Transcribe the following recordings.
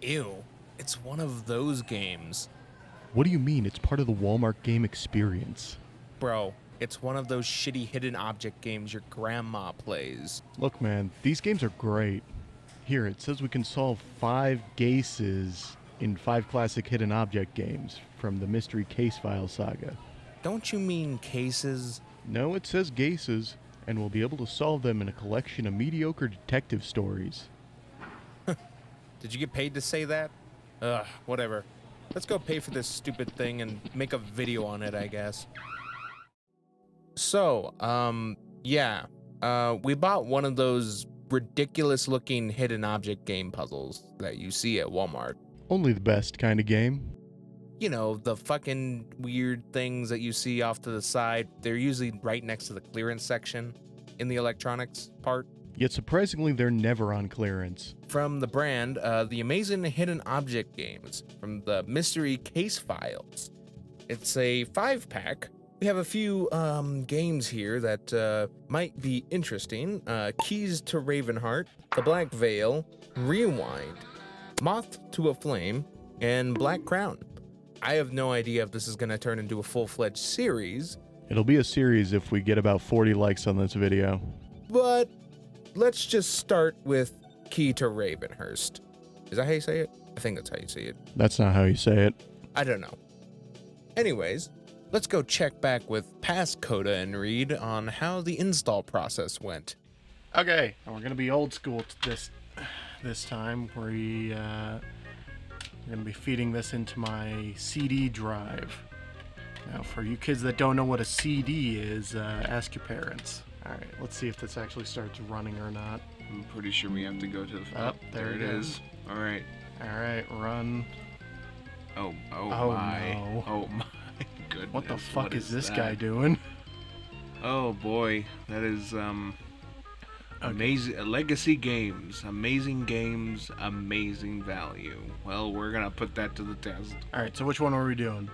Ew, it's one of those games. What do you mean it's part of the Walmart game experience? Bro, it's one of those shitty hidden object games your grandma plays. Look, man, these games are great. Here, it says we can solve 5 cases in 5 classic hidden object games from the Mystery Case File saga. Don't you mean cases? No, it says cases, and we'll be able to solve them in a collection of mediocre detective stories. Did you get paid to say that? Ugh, whatever. Let's go pay for this stupid thing and make a video on it, I guess. So, we bought one of those ridiculous looking hidden object game puzzles that you see at Walmart. Only the best kind of game. You know, the fucking weird things that you see off to the side. They're usually right next to the clearance section in the electronics part. Yet surprisingly, they're never on clearance. From the brand, the Amazing Hidden Object Games, from the Mystery Case Files. It's a 5-pack. We have a few games here that might be interesting. Keys to Ravenheart, The Black Veil, Rewind, Moth to a Flame, and Black Crown. I have no idea if this is going to turn into a full-fledged series. It'll be a series if we get about 40 likes on this video. But let's just start with Key to Ravenhurst. Is that how you say it? I think that's how you say it. That's not how you say it. I don't know. Anyways, let's go check back with Passcoda and Reed on how the install process went. Okay, and we're gonna be old school this time. We're gonna be feeding this into my CD drive. Now, for you kids that don't know what a CD is, ask your parents. All right, let's see if this actually starts running or not. I'm pretty sure we have to go to the Oh, there it is. All right. All right, run. Oh Oh, my. no. Oh my goodness. What the fuck What is this that? guy doing? Oh boy, that is amazing. Legacy games, amazing games, amazing value. Well, we're gonna put that to the test. All right, so which one are we doing?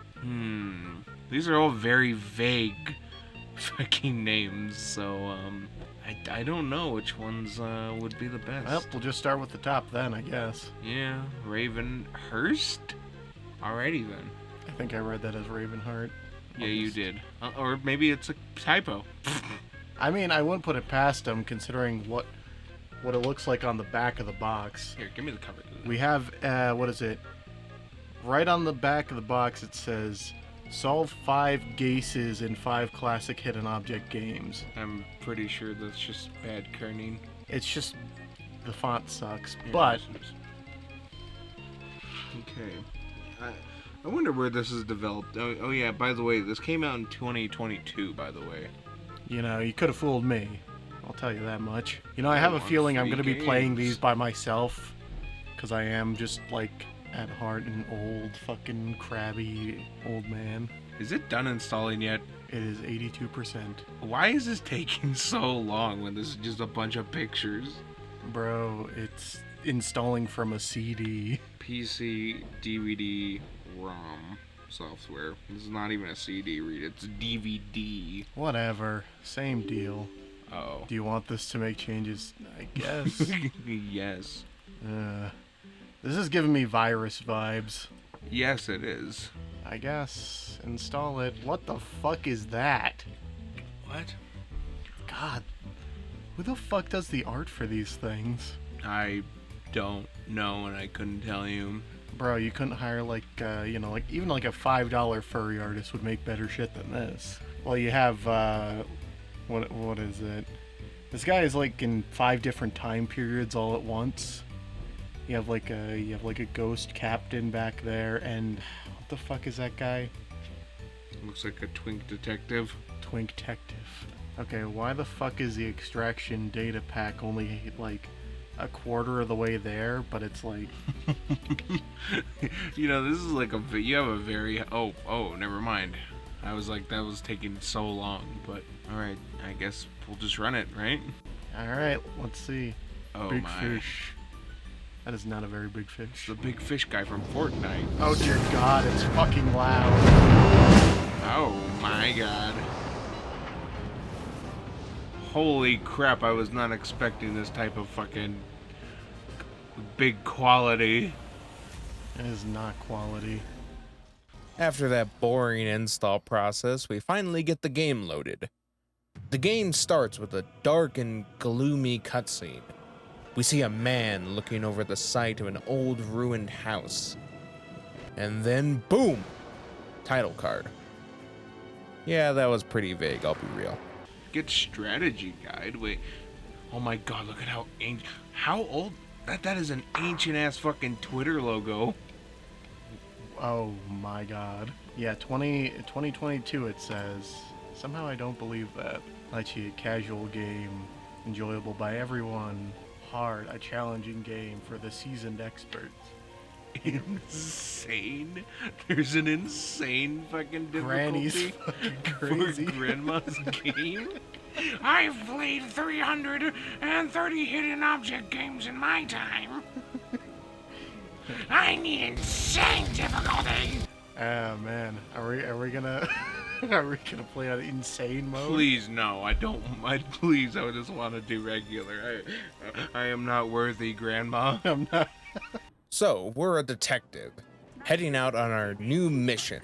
These are all very vague fucking names, so I don't know which ones would be the best. Well, we'll just start with the top then, I guess. Yeah, Ravenhurst. Alrighty then. I think I read that as Ravenheart. Yeah, you did. Or maybe it's a typo. I mean, I wouldn't put it past him considering what it looks like on the back of the box. Here, give me the cover. We have, what is it? Right on the back of the box it says, solve 5 cases in 5 classic hidden object games. I'm pretty sure that's just bad kerning. It's just, the font sucks, Yeah, but... Okay. I wonder where this is developed. Oh yeah, by the way, this came out in 2022, by the way. You know, you could have fooled me. I'll tell you that much. You know, I have a on feeling I'm free going to be playing games. these by myself. Because I am just, like, at heart an old, fucking, crabby old man. Is it done installing yet? It is 82%. Why is this taking so long when this is just a bunch of pictures? Bro, it's installing from a CD. PC, DVD, ROM software. This is not even a CD read, it's a DVD. Whatever. Same deal. Oh. Do you want this to make changes? I guess. Yes. This is giving me virus vibes. Yes, it is. I guess. Install it. What the fuck is that? What? God. Who the fuck does the art for these things? I don't know, and I couldn't tell you. Bro, you couldn't hire like, like even like a $5 furry artist would make better shit than this. Well, you have, what is it? This guy is like in 5 different time periods all at once. You have like a ghost captain back there, and what the fuck is that guy? Looks like a twink detective. Twink detective. Okay, why the fuck is the extraction data pack only like a quarter of the way there, but it's like You know, this is like you have a very oh never mind. I was like, that was taking so long, but all right, I guess we'll just run it, right? all right, let's see. Oh Big my. fish. That is not a very big It's fish. the big fish guy from Fortnite. Oh dear God, it's fucking loud. Oh my god. Holy crap, I was not expecting this type of fucking big quality. It is not quality. After that boring install process, we finally get the game loaded. The game starts with a dark and gloomy cutscene. We see a man looking over the site of an old ruined house. And then, boom! Title card. Yeah, that was pretty vague, I'll be real. Get strategy guide. Wait. Oh my god, look at how ancient. How old? That is an ancient ass fucking Twitter logo. Oh my god. Yeah, 2022 it says. Somehow I don't believe that. Actually, a casual game, enjoyable by everyone. Hard, a challenging game for the seasoned experts. Insane. There's an insane fucking Granny's difficulty fucking crazy. for Grandma's game. I've played 330 hidden object games in my time. I need insane difficulty. Ah man, are we gonna are we gonna play on insane mode? Please no, I don't. Please, I just want to do regular. I am not worthy, Grandma. I'm not. So, we're a detective, heading out on our new mission.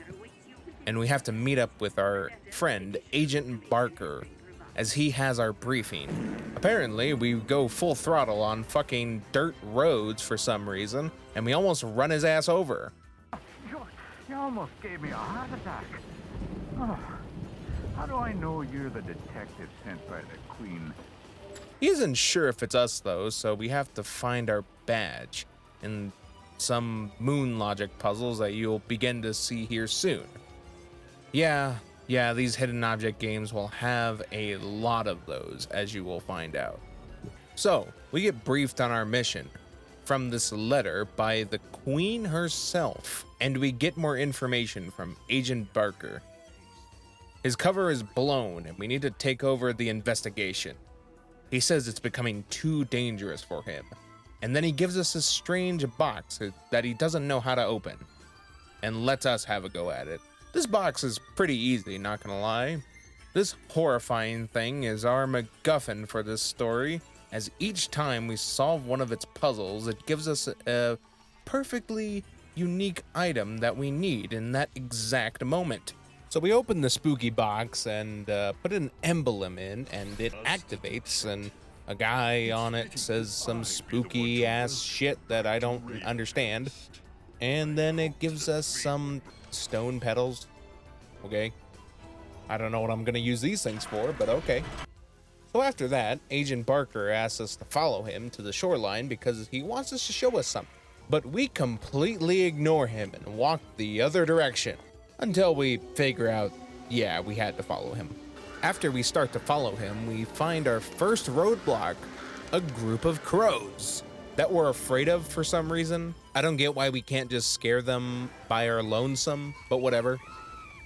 And we have to meet up with our friend, Agent Barker, as he has our briefing. Apparently, we go full throttle on fucking dirt roads for some reason, and we almost run his ass over. You almost gave me a heart attack. Oh, how do I know you're the detective sent by the Queen? He isn't sure if it's us, though, so we have to find our badge in some moon logic puzzles that you'll begin to see here soon. Yeah, these hidden object games will have a lot of those, as you will find out. So, we get briefed on our mission from this letter by the Queen herself, and we get more information from Agent Barker. His cover is blown, and we need to take over the investigation. He says it's becoming too dangerous for him, and then he gives us a strange box that he doesn't know how to open, and lets us have a go at it. This box is pretty easy, not gonna lie. This horrifying thing is our MacGuffin for this story, as each time we solve one of its puzzles, it gives us a perfectly unique item that we need in that exact moment. So we open the spooky box and put an emblem in, and it activates, and a guy on it says some spooky ass shit that I don't understand. And then it gives us some stone petals. Okay. I don't know what I'm gonna use these things for, but okay. So after that, Agent Barker asks us to follow him to the shoreline because he wants us to show us something. But we completely ignore him and walk the other direction until we figure out, yeah, we had to follow him. After we start to follow him, we find our first roadblock, a group of crows that we're afraid of for some reason. I don't get why we can't just scare them by our lonesome, but whatever.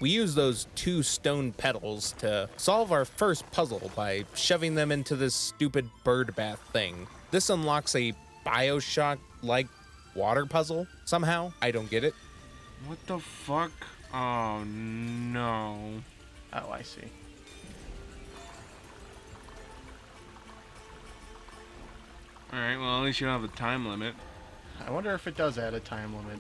We use those 2 stone petals to solve our first puzzle by shoving them into this stupid bird bath thing. This unlocks a BioShock-like water puzzle somehow. I don't get it. What the fuck? Oh no. Oh, I see. Alright, well, at least you don't have a time limit. I wonder if it does add a time limit.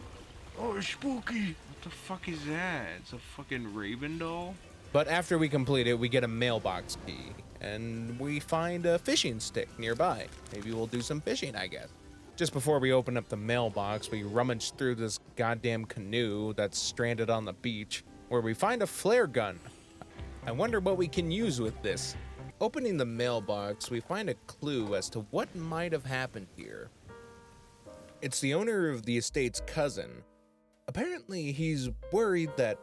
Oh, spooky. What the fuck is that? It's a fucking Raven doll? But after we complete it, we get a mailbox key, and we find a fishing stick nearby. Maybe we'll do some fishing, I guess. Just before we open up the mailbox, we rummage through this goddamn canoe that's stranded on the beach, where we find a flare gun. I wonder what we can use with this. Opening the mailbox, we find a clue as to what might have happened here. It's the owner of the estate's cousin. Apparently, he's worried that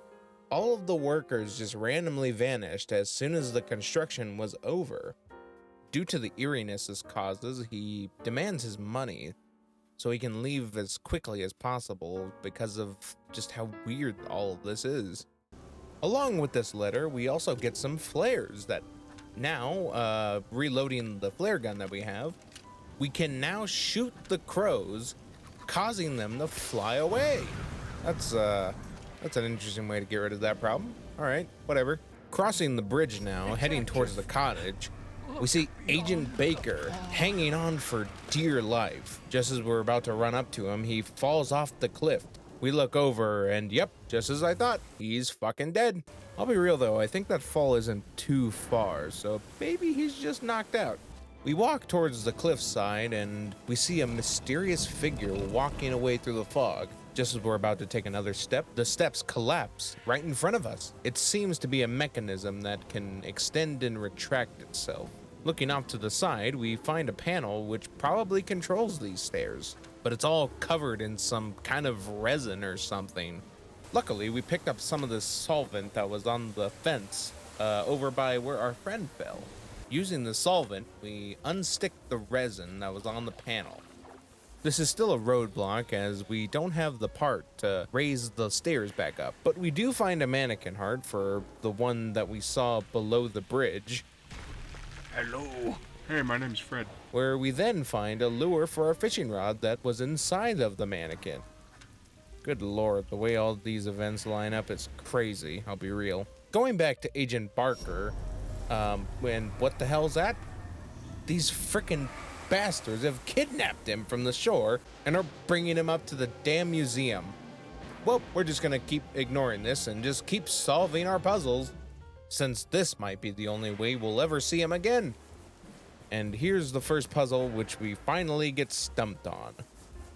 all of the workers just randomly vanished as soon as the construction was over. Due to the eeriness this causes, he demands his money so he can leave as quickly as possible because of just how weird all of this is. Along with this letter, we also get some flares that now, reloading the flare gun that we have, we can now shoot the crows, causing them to fly away. That's an interesting way to get rid of that problem. All right, whatever. Crossing the bridge now, heading towards the cottage, We see Agent Baker hanging on for dear life. Just as we're about to run up to him, he falls off the cliff. We look over and yep, just as I thought, he's fucking dead. I'll be real though, I think that fall isn't too far, so maybe he's just knocked out. We walk towards the cliffside and we see a mysterious figure walking away through the fog. Just as we're about to take another step, the steps collapse right in front of us. It seems to be a mechanism that can extend and retract itself. Looking off to the side, we find a panel which probably controls these stairs, but it's all covered in some kind of resin or something. Luckily, we picked up some of the solvent that was on the fence over by where our friend fell. Using the solvent, we unstick the resin that was on the panel. This is still a roadblock as we don't have the part to raise the stairs back up, but we do find a mannequin heart for the one that we saw below the bridge, Hello. Hey, my name's Fred. where we then find a lure for our fishing rod that was inside of the mannequin. Good lord, the way all these events line up is crazy, I'll be real. Going back to Agent Barker, and what the hell's that? These frickin' bastards have kidnapped him from the shore and are bringing him up to the damn museum. Well, we're just gonna keep ignoring this and just keep solving our puzzles, since this might be the only way we'll ever see him again. And here's the first puzzle which we finally get stumped on.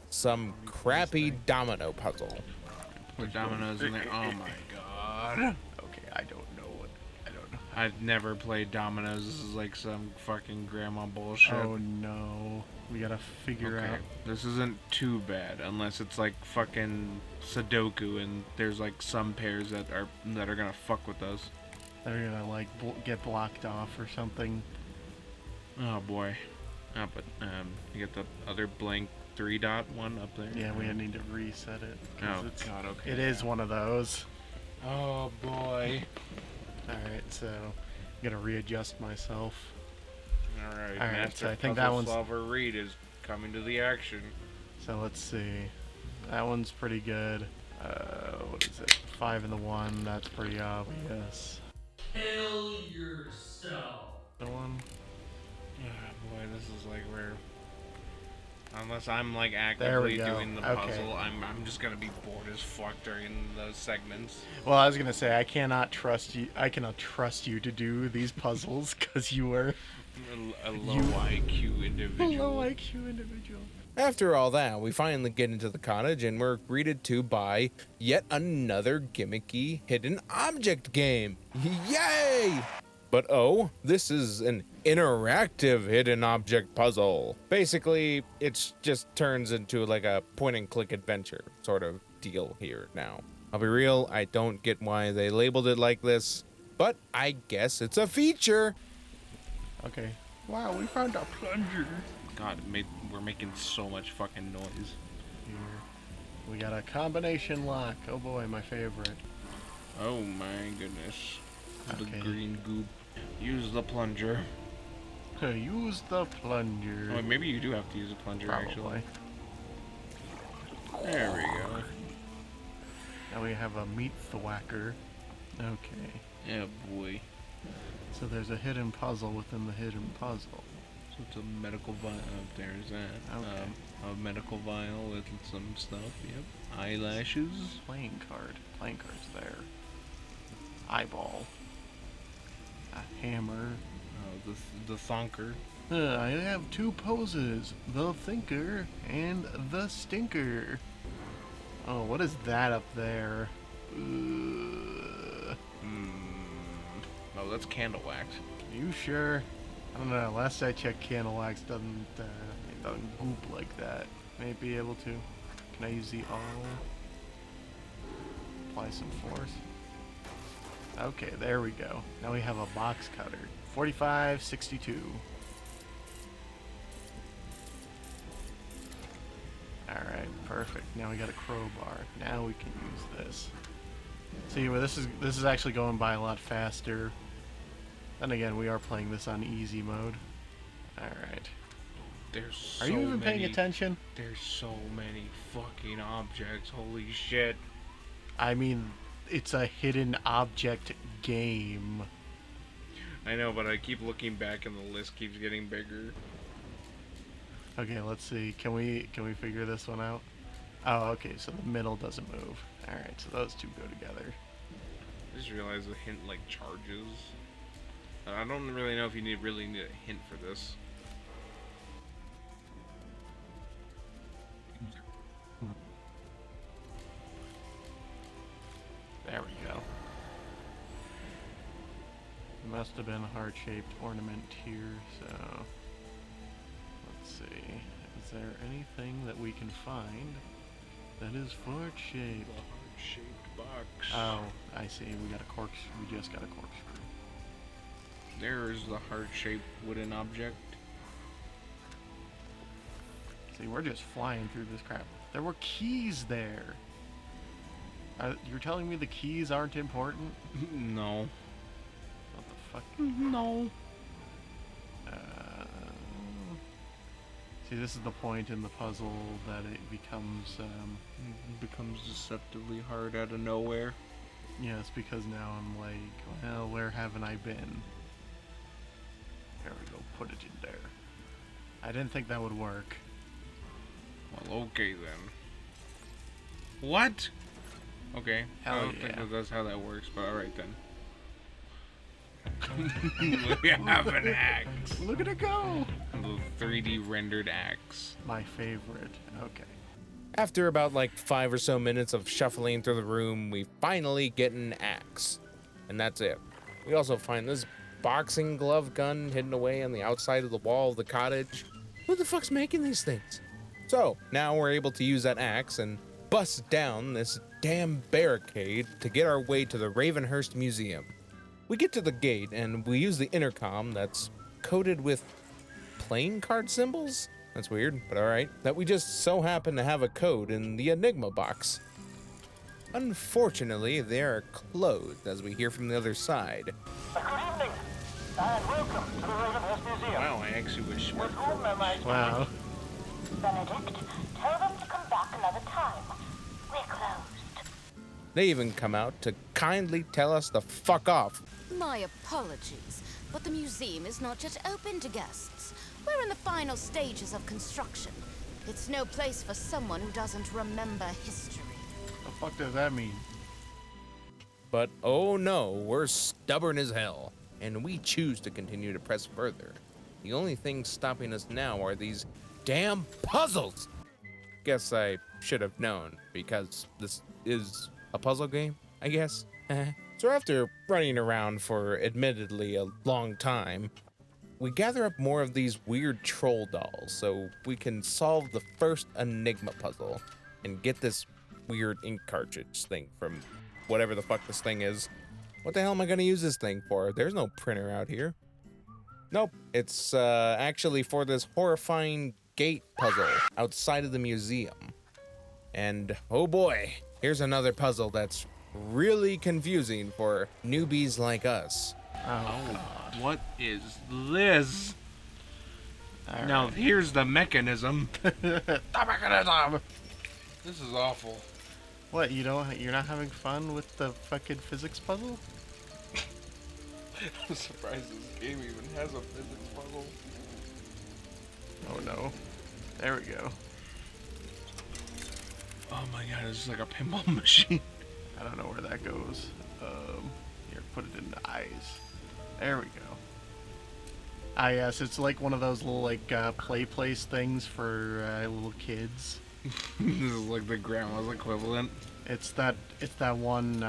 Some crappy domino puzzle. Put dominoes in there. Oh my god. Okay, I don't know. I've never played dominoes. This is like some fucking grandma bullshit. Oh no. We gotta figure Okay, out. this isn't too bad unless it's like fucking Sudoku and there's like some pairs that are gonna fuck with us. They're gonna like get blocked off or something. Oh boy. Oh, but you get the other blank 3-dot one up there. Yeah, we need to reset it. 'Cause Oh god. Okay. It is one of those. Oh boy. Alright, so I'm gonna readjust myself. All right. All right, Master so I think Puzzle that one's- Solver Reed is coming to the action. So let's see. That one's pretty good. What is it? 5 and the 1. That's pretty obvious. Kill yourself. The one. Oh boy, this is like where. Unless I'm like There actively we go. doing the Okay. puzzle, I'm just gonna be bored as fuck during those segments. Well, I was gonna say I cannot trust you. I cannot trust you to do these puzzles because you are A low IQ a individual. low IQ individual. After all that, we finally get into the cottage and we're greeted to by yet another gimmicky hidden object game. Yay! But oh, this is an interactive hidden object puzzle. Basically, it just turns into like a point and click adventure sort of deal here now. I'll be real, I don't get why they labeled it like this, but I guess it's a feature. Okay. Wow, we found a plunger. God, we're making so much fucking noise. Here. We got a combination lock. Oh boy, my favorite. Oh my goodness. The Okay. green goop. Use the plunger. Use the plunger. Oh, maybe you do have to use a plunger Probably. actually. There we go. Now we have a meat thwacker. Okay. Yeah, boy. So there's a hidden puzzle within the hidden puzzle. So it's a medical vial. There's that. Okay. A medical vial with some stuff. Yep. Eyelashes. Playing card. Playing card's there. Eyeball. A hammer. The thonker. I have 2 poses. The thinker and the stinker. Oh, what is that up there? Oh, that's candle wax. You sure? I don't know. Last I checked, candle wax it doesn't goop like that. May be able to. Can I use the all? Apply some force. Okay, there we go. Now we have a box cutter. 4562. Alright, perfect. Now we got a crowbar. Now we can use this. See, well, this is actually going by a lot faster. Then again, we are playing this on easy mode. Alright. There's so Are you even paying many- attention? There's so many fucking objects. Holy shit. I mean, it's a hidden object game. I know, but I keep looking back and the list keeps getting bigger. Okay, let's see. Can we figure this one out? Oh, okay. So the middle doesn't move. All right. So those two go together. I just realized the hint like charges. I don't really know if you really need a hint for this. There we go. Must have been a heart-shaped ornament here, so let's see. Is there anything that we can find that is heart-shaped? The heart-shaped box. Oh, I see. We got a corkscrew. We just got a corkscrew. There's the heart-shaped wooden object. See, we're just flying through this crap. There were keys there. You're telling me the keys aren't important? No. What the fuck? No. See, this is the point in the puzzle that it becomes, Becomes deceptively hard out of nowhere. yes, because now I'm like, well, where haven't I been? There we go, put it in there. I didn't think that would work. Well, okay then. What? Okay. Hell I don't think yeah. that's how that works, but alright then. We have an axe. Look at it go! The 3D rendered axe. My favorite. Okay. After about like 5 or so minutes of shuffling through the room, we finally get an axe. And that's it. We also find this boxing glove gun hidden away on the outside of the wall of the cottage. Who the fuck's making these things? So, now we're able to use that axe and bust down this damn barricade to get our way to the Ravenhurst Museum. We get to the gate and we use the intercom that's coded with playing card symbols? That's weird, but alright. That we just so happen to have a code in the Enigma box. Unfortunately, they are closed, as we hear from the other side. Good evening, and welcome to the Ravenhurst Museum. Wow, I actually wish smart With whom am I Wow. Benedict, tell them to come back another time. We're closed. They even come out to kindly tell us to fuck off. My apologies, but the museum is not yet open to guests. We're in the final stages of construction. It's no place for someone who doesn't remember history. The fuck does that mean? But oh no, we're stubborn as hell, and we choose to continue to press further. The only thing stopping us now are these damn puzzles! Guess I should have known, because this is a puzzle game, I guess. So after running around for admittedly a long time, we gather up more of these weird troll dolls so we can solve the first Enigma puzzle and get this weird ink cartridge thing from whatever the fuck this thing is. What the hell am I gonna use this thing for? There's no printer out here. Nope, it's actually for this horrifying gate puzzle outside of the museum. And oh boy, here's another puzzle that's really confusing for newbies like us. Oh, What is this? all Now right. here's the mechanism. The mechanism! This is awful. What, you're not having fun with the fucking physics puzzle? I'm surprised this game even has a physics puzzle. Oh no. There we go. Oh my god, it's like a pinball machine. I don't know where that goes. Here, put it in the eyes. There we go. Ah, yes, it's like one of those little like play place things for little kids. This is like the grandma's equivalent. It's that one.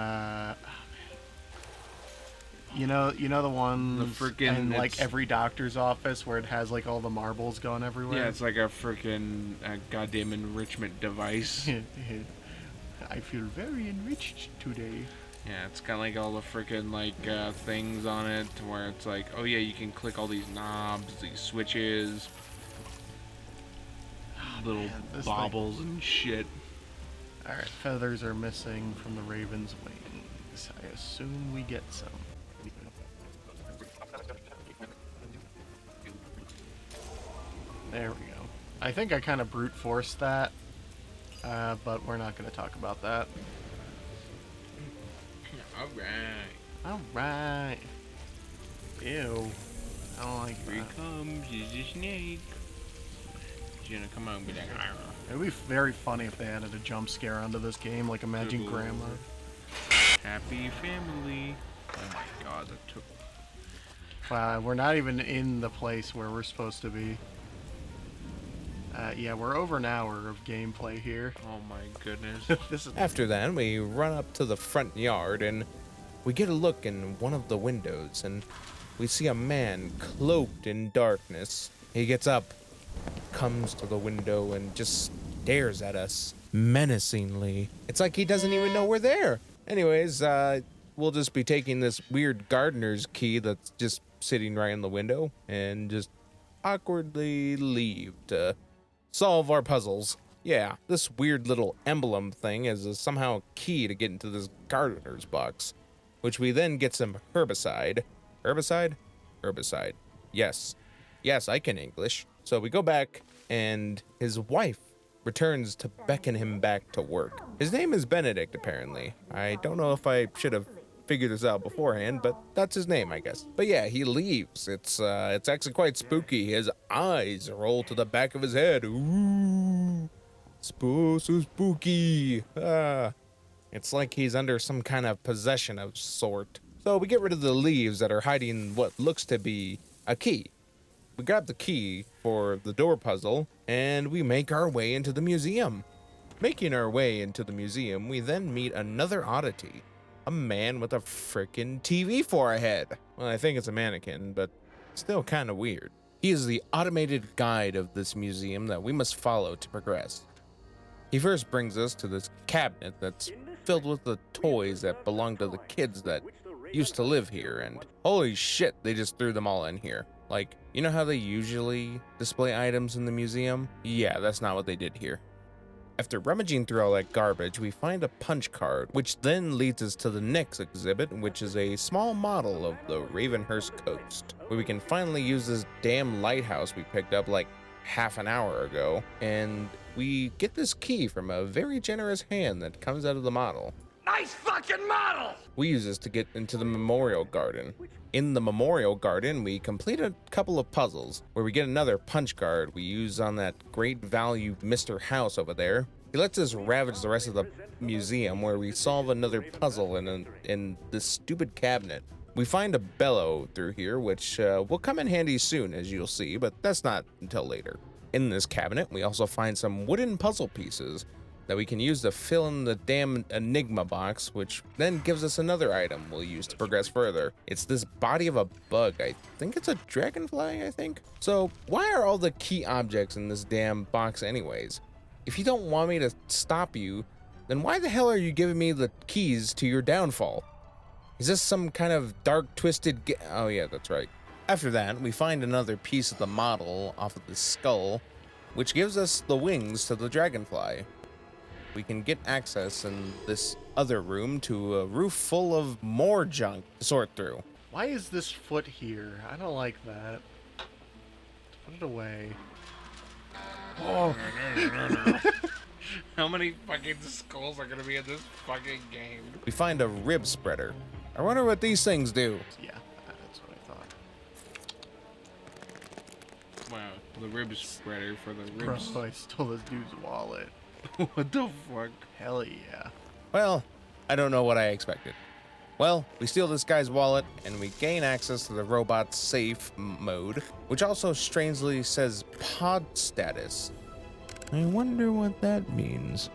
You know the one frickin' in like it's- every doctor's office where it has like all the marbles going everywhere. Yeah, it's like a freaking goddamn enrichment device. I feel very enriched today. Yeah, it's got like all the freaking like things on it to where it's like, oh yeah, you can click all these knobs, these switches, little man, this baubles and shit. All right, feathers are missing from the raven's wings. I assume we get some. There we go. I think I kind of brute forced that, but we're not going to talk about that. All right. All right. Ew. I don't like Here he that. comes. He's a snake. He's gonna come out and be like, "Arr." It would be very funny if they added a jump scare onto this game, like imagine Ooh. Grandma. Happy family. Oh my god, that took. Wow, we're not even in the place where we're supposed to be. Yeah, we're over an hour of gameplay here. Oh my goodness. This is After that, we run up to the front yard and we get a look in one of the windows and we see a man cloaked in darkness. He gets up, comes to the window, and just stares at us menacingly. It's like he doesn't even know we're there. Anyways, we'll just be taking this weird gardener's key that's just sitting right in the window and just awkwardly leave to solve our puzzles. Yeah, this weird little emblem thing is somehow a key to get into this gardener's box, which we then get some herbicide. Herbicide? Herbicide. Yes. Yes, I can English. So we go back, and his wife returns to beckon him back to work. His name is Benedict, apparently. I don't know if I should have figured this out beforehand, but that's his name, I guess. But yeah, he leaves. It's actually quite spooky. His eyes roll to the back of his head. Ooh. So spooky. It's like he's under some kind of possession of sort. So we get rid of the leaves that are hiding what looks to be a key. We grab the key for the door puzzle, and we make our way into the museum. Making our way into the museum, we then meet another oddity. A man with a frickin' TV for a head. Well, I think it's a mannequin, but still kind of weird. He is the automated guide of this museum that we must follow to progress. He first brings us to this cabinet that's filled with the toys that belong to the kids that used to live here, and holy shit, they just threw them all in here. Like, you know how they usually display items in the museum? Yeah, that's not what they did here. After rummaging through all that garbage, we find a punch card, which then leads us to the next exhibit, which is a small model of the Ravenhurst coast, where we can finally use this damn lighthouse we picked up like half an hour ago, and we get this key from a very generous hand that comes out of the model. Nice fucking model! We use this to get into the memorial garden. In the memorial garden, we complete a couple of puzzles where we get another punch card we use on that great value Mr. House over there. He lets us ravage the rest of the museum where we solve another puzzle in this stupid cabinet. We find a bellow through here, which will come in handy soon, as you'll see, but that's not until later. In this cabinet, we also find some wooden puzzle pieces that we can use to fill in the damn Enigma box, which then gives us another item we'll use to progress further. It's this body of a bug. I think it's a dragonfly, I think. So why are all the key objects in this damn box anyways? If you don't want me to stop you, then why the hell are you giving me the keys to your downfall? Is this some kind of dark, twisted oh yeah, that's right. After that, we find another piece of the model off of the skull, which gives us the wings to the dragonfly. We can get access in this other room to a roof full of more junk to sort through. Why is this foot here? I don't like that. Put it away. Oh, How many fucking skulls are gonna be in this fucking game? We find a rib spreader. I wonder what these things do. yeah, that's what I thought. Wow, the rib spreader for the Bro, ribs. I stole this dude's wallet. What the fuck? Hell yeah. Well, I don't know what I expected. Well, we steal this guy's wallet and we gain access to the robot's safe mode, which also strangely says pod status. I wonder what that means.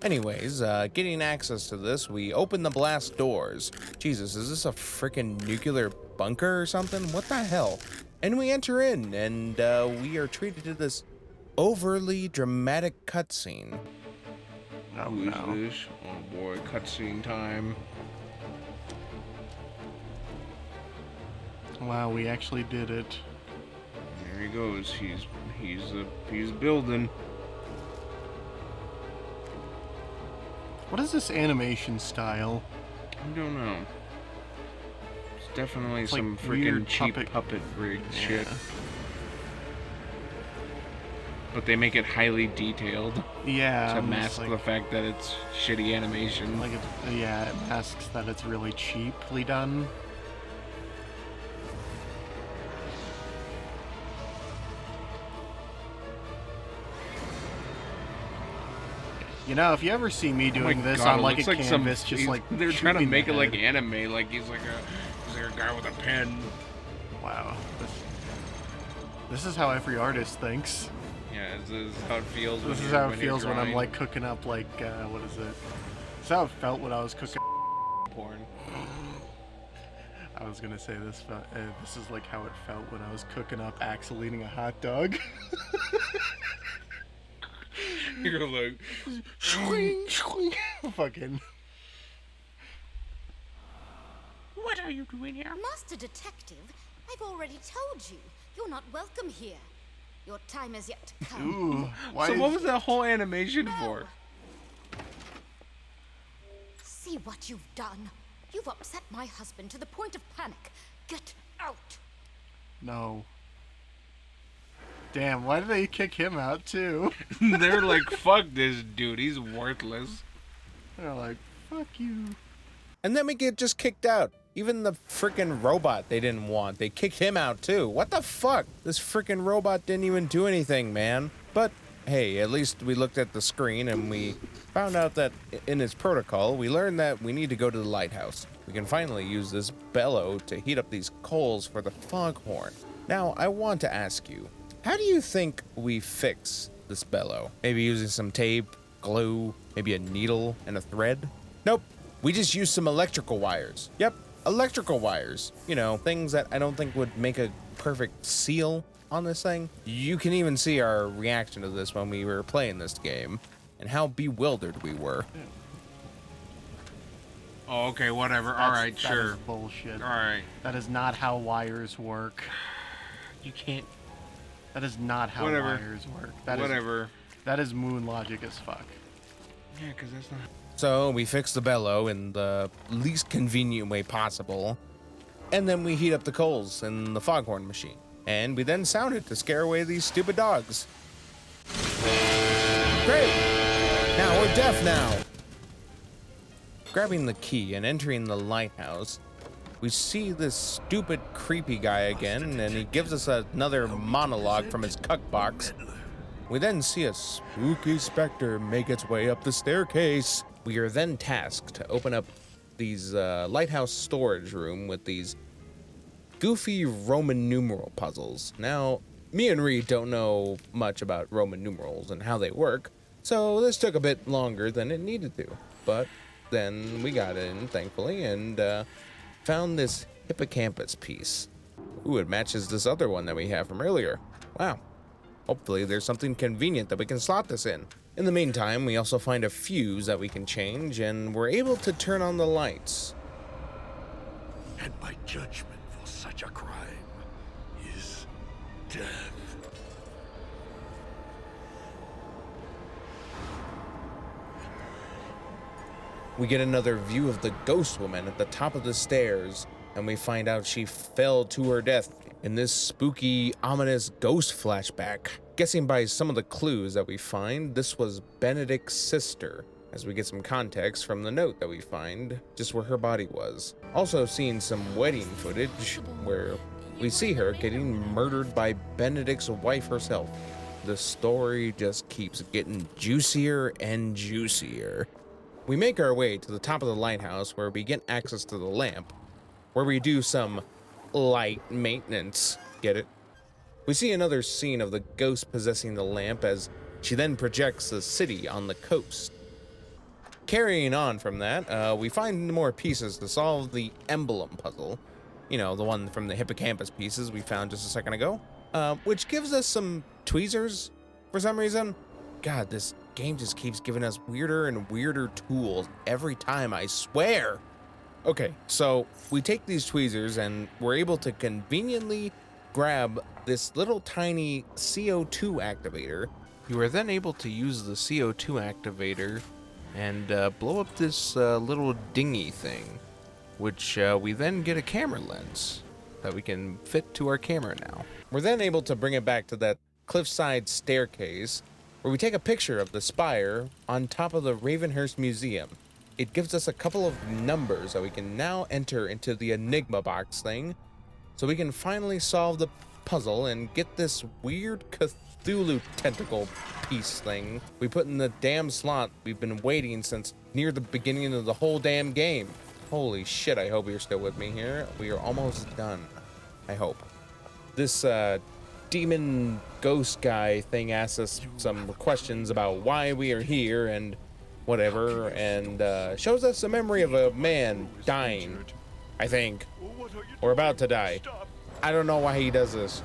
Anyways, getting access to this, we open the blast doors. Jesus, is this a freaking nuclear bunker or something? What the hell? And we enter in, and we are treated to this overly dramatic cutscene. Oh Who is no. this? Oh boy, cutscene time. Wow, we actually did it. There he goes. He's building. What is this animation style? I don't know. It's definitely It's like some weird freaking cheap puppet- puppet rigged shit. Yeah. But they make it highly detailed Yeah. to I'm just mask like, the fact that it's shitty animation. like it masks that it's really cheaply done. You know, if you ever see me Oh my doing this God, on it like a looks canvas, just he's- like they're shoot trying to me in make the it like head. anime, like he's like a guy with a pen. Wow. This is how every artist thinks. Yeah, this is how it feels. This is how it feels when I'm like cooking up like what is it? This is how it felt when I was cooking. porn. I was gonna say this, but this is like how it felt when I was cooking up Axel eating a hot dog. You're like, Swing, swing. Fucking. what are you doing here? Master Detective, I've already told you, you're not welcome here. Your time is yet to come. Ooh. Why So is... what was that whole animation for? See what you've done. You've upset my husband to the point of panic. Get out. No. Damn, why did they kick him out too? They're like, fuck this dude, he's worthless. They're like, fuck you. And then we get just kicked out. Even the freaking robot they didn't want, they kicked him out too. What the fuck? This freaking robot didn't even do anything, man. But hey, at least we looked at the screen and we found out that in its protocol, we learned that we need to go to the lighthouse. We can finally use this bellow to heat up these coals for the foghorn. Now, I want to ask you, how do you think we fix this bellow? Maybe using some tape, glue, maybe a needle and a thread? Nope. We just use some electrical wires. Yep, electrical wires. You know, things that I don't think would make a perfect seal on this thing. You can even see our reaction to this when we were playing this game and how bewildered we were. Oh, okay, whatever. That's- Alright, that sure. is bullshit. Alright. That is not how wires work. You can't. That is not how Whatever. wires work. That is Whatever. that is moon logic as fuck. Yeah, because that's not. So we fix the bellow in the least convenient way possible, and then we heat up the coals in the foghorn machine. And we then sound it to scare away these stupid dogs. Great! Now we're deaf now! Grabbing the key and entering the lighthouse, we see this stupid, creepy guy again, and he gives us another monologue from his cuck box. We then see a spooky specter make its way up the staircase. We are then tasked to open up these lighthouse storage room with these goofy Roman numeral puzzles. Now, me and Reed don't know much about Roman numerals and how they work, so this took a bit longer than it needed to. But then we got in, thankfully, and found this hippocampus piece. Ooh, it matches this other one that we have from earlier. Wow. Hopefully there's something convenient that we can slot this in. In the meantime, we also find a fuse that we can change, and we're able to turn on the lights. And my judgment for such a crime is death. We get another view of the ghost woman at the top of the stairs, and we find out she fell to her death in this spooky, ominous ghost flashback. Guessing by some of the clues that we find, this was Benedict's sister, as we get some context from the note that we find, just where her body was. Also seeing some wedding footage where we see her getting murdered by Benedict's wife herself. The story just keeps getting juicier and juicier. We make our way to the top of the lighthouse where we get access to the lamp, where we do some light maintenance. Get it? We see another scene of the ghost possessing the lamp as she then projects the city on the coast. Carrying on from that, we find more pieces to solve the emblem puzzle. You know, the one from the hippocampus pieces we found just a second ago, which gives us some tweezers for some reason. God, this game just keeps giving us weirder and weirder tools every time, I swear. Okay, so we take these tweezers and we're able to conveniently grab this little tiny CO2 activator. You are then able to use the CO2 activator and blow up this little dinghy thing, which we then get a camera lens that we can fit to our camera now. We're then able to bring it back to that cliffside staircase where we take a picture of the spire on top of the Ravenhurst Museum. It gives us a couple of numbers that we can now enter into the Enigma box thing, so we can finally solve the puzzle and get this weird Cthulhu tentacle piece thing we put in the damn slot we've been waiting since near the beginning of the whole damn game. Holy shit, I hope you're still with me here. We are almost done. I hope. This demon ghost guy thing asks us some questions about why we are here and whatever, and shows us a memory of a man dying, I think, or about to die. I don't know why he does this.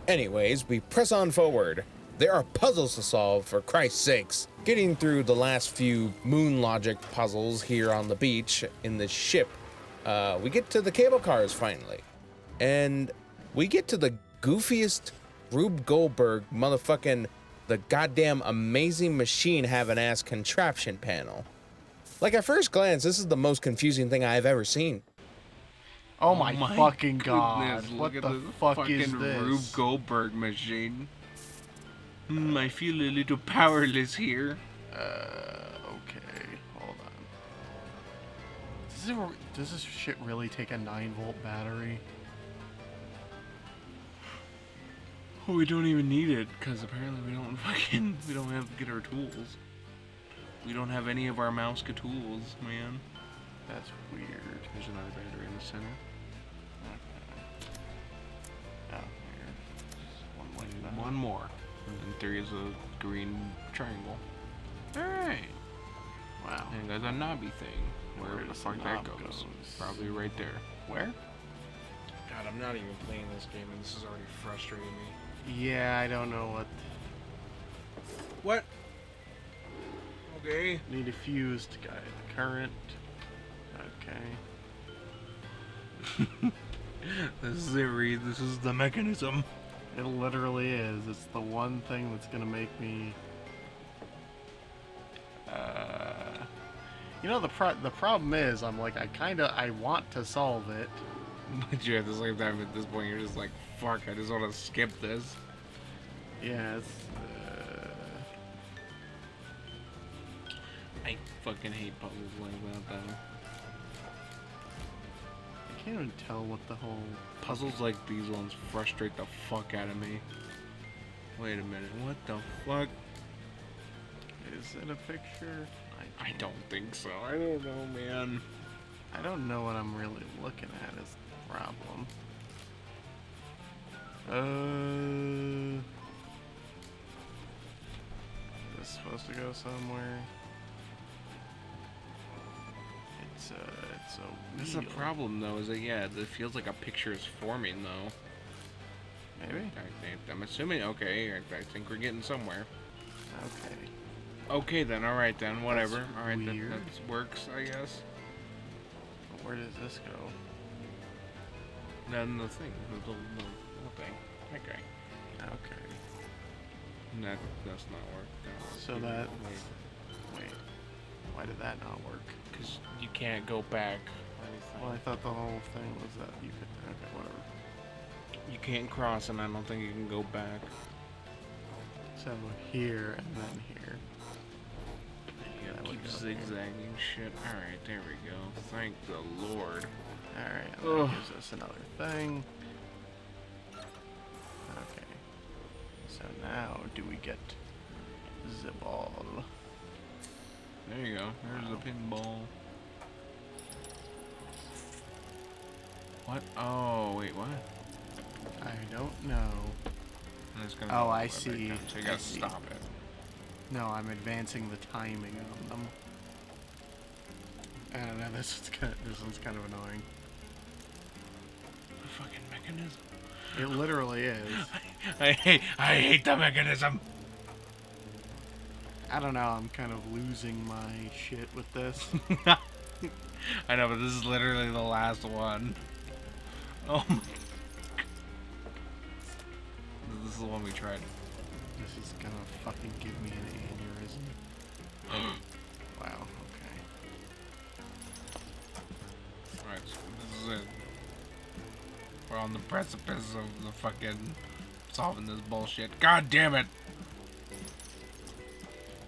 Anyways, we press on forward. There are puzzles to solve, for Christ's sakes. Getting through the last few moon logic puzzles here on the beach in the ship, we get to the cable cars finally. And we get to the goofiest Rube Goldberg motherfucking the goddamn amazing machine having ass contraption panel. Like at first glance, this is the most confusing thing I've ever seen. Oh my fucking god. goodness, What look the at this fuck is fucking this? Rube Goldberg machine. I feel a little powerless here. Okay, hold on. Does this shit really take a 9-volt battery? Well, we don't even need it, because apparently we don't have to get our tools. We don't have any of our Mouska tools, man. That's weird. There's another battery in the center. Oh, weird. One like that. One more. And then there is a green triangle. Alright. Wow. And there's a knobby thing. Wherever the does fuck the that knob goes. goes? Probably right there. Where? God, I'm not even playing this game, and this is already frustrating me. Yeah, I don't know what. What? Okay. Need a fuse to guide the current. Okay. This is it, Reed. This is the mechanism. It literally is. It's the one thing that's gonna make me. You know, the problem is, I'm like, I want to solve it. But you at the same time, at this point, you're just like, fuck, I just want to skip this. Yeah, it's. I fucking hate puzzles like that, though. I can't even tell what the whole. Puzzles like these ones frustrate the fuck out of me. Wait a minute, what the fuck? Is it a picture? I don't think so. I don't know, man. I don't know what I'm really looking at is the problem. Is this supposed to go somewhere? It's a This is a wheel. problem, though, is that, yeah, it feels like a picture is forming, though. Maybe? I'm assuming, okay, I think we're getting somewhere. Okay. Okay, then, alright, then, whatever. That's Alright, that weird. works, I guess. But where does this go? Then the thing, the little thing. Okay. Okay. That's not work. No. So that. Wait, Wait. Why did that not work? because you can't go back or anything. Well, I thought the whole thing was that you could. Okay, whatever. You can't cross, and I don't think you can go back. So here and then here. You That gotta would keep go here. zigzagging shit. Alright, there we go. Thank the Lord. Alright, Ugh. that gives us another thing. Okay. So now, do we get the ball? There you go. There's the pinball. What? Oh, wait, what? I don't know. And it's gonna Oh, go all I the way back see. down, so you I gotta see. stop it. No, I'm advancing the timing on them. I don't know, this one's kind of annoying. The fucking mechanism. It literally is. I hate the mechanism. I don't know, I'm kind of losing my shit with this. I know, but this is literally the last one. Oh my. This is the one we tried. This is gonna fucking give me an aneurysm. Wow, okay. Alright, so this is it. We're on the precipice of the fucking solving this bullshit. God damn it!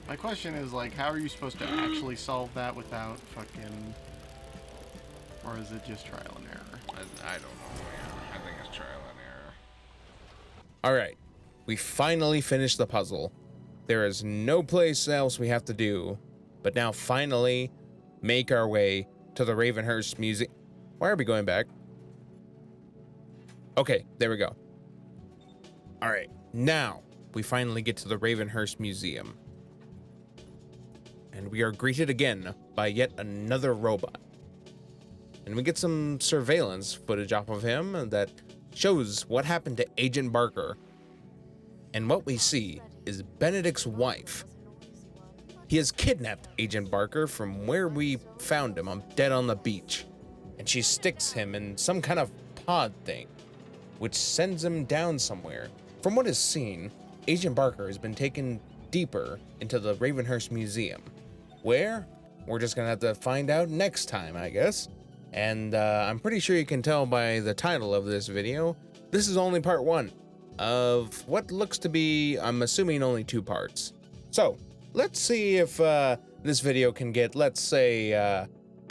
My question is, like, how are you supposed to actually solve that without fucking... Or is it just trial and error? I don't know, man. I think it's trial and error. All right, we finally finished the puzzle. There is no place else we have to do, but now finally make our way to the Ravenhurst Museum. Why are we going back? Okay, there we go. All right, now we finally get to the Ravenhurst Museum. And we are greeted again by yet another robot. And we get some surveillance footage off of him that shows what happened to Agent Barker. And what we see is Benedict's wife. He has kidnapped Agent Barker from where we found him, dead on the beach. And she sticks him in some kind of pod thing, which sends him down somewhere. From what is seen, Agent Barker has been taken deeper into the Ravenhurst Museum. Where? We're just gonna have to find out next time, I guess. And I'm pretty sure you can tell by the title of this video, this is only part 1 of what looks to be, I'm assuming, only 2 parts. So, let's see if this video can get, let's say, at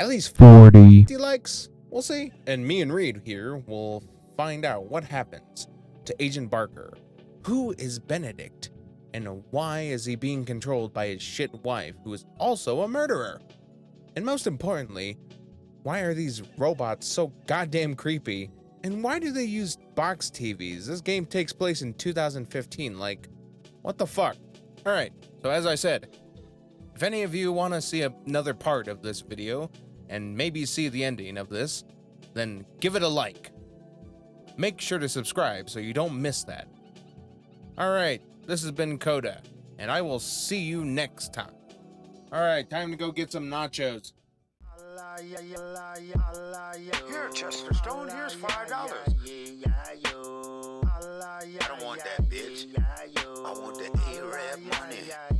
least 40 likes. We'll see. And me and Reed here will find out what happens to Agent Barker. Who is Benedict? And why is he being controlled by his shit wife, who is also a murderer? And most importantly, why are these robots so goddamn creepy? And why do they use box TVs? This game takes place in 2015. Like, what the fuck? Alright, so as I said, if any of you want to see another part of this video, and maybe see the ending of this, then give it a like. Make sure to subscribe so you don't miss that. Alright, this has been Coda, and I will see you next time. Alright, time to go get some nachos. Here, Chester Stone, here's $5. I don't want that, bitch. I want that Arab money.